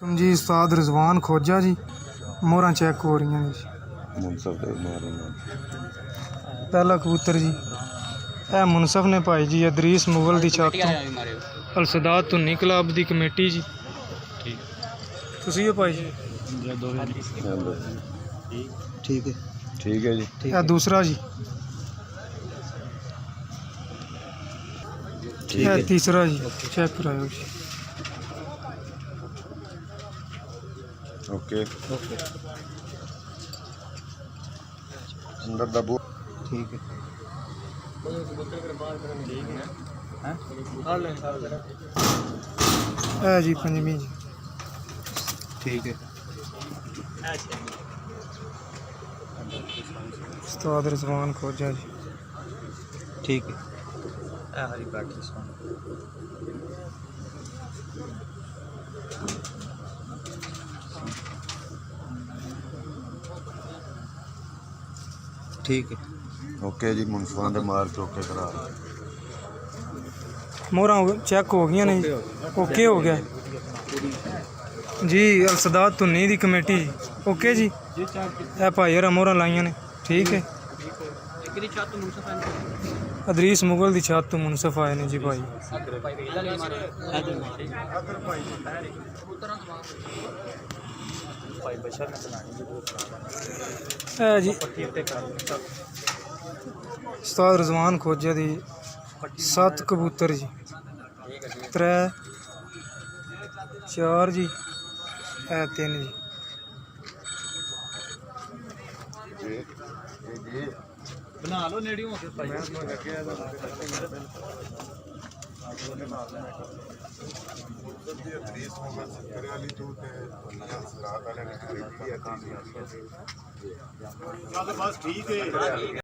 तुम जी उस्ताद रिजवान खोजा जी मोहर चेक हो रही हैं जी। पहला कबूतर जी ए मुनसफ ने पाई जी अदरीस मुगल दी छत तो अलसदात धुन्नी क्लब दी कमेटी जी। तुसी पाई जी ठीक है जी। ए दूसरा जी ए तीसरा जी चेक कराओ जी। ओके अंदर दबो ठीक है जी पंजवी जी ठीक है उस्ताद रिजवान खोजा जी ठीक है हरी बैठी ठीक है ओके जी मुनसफा दे मार के ओके करा मोहरा चेक हो गई ने ओके हो गया जी। अलसदात धुन्नी दी कमेटी जी ओके जी। ए भाई हरा मोहरा लाइया ने ठीक है। अदरीस मुगल दी छत तो मुनसफ आए ने जी भाई। है जी उस्ताद रिजवान खोजा दी 7 कबूतर जी 3 4 जी ए 3 जी बना लो नेड़ियों बस ठीक है।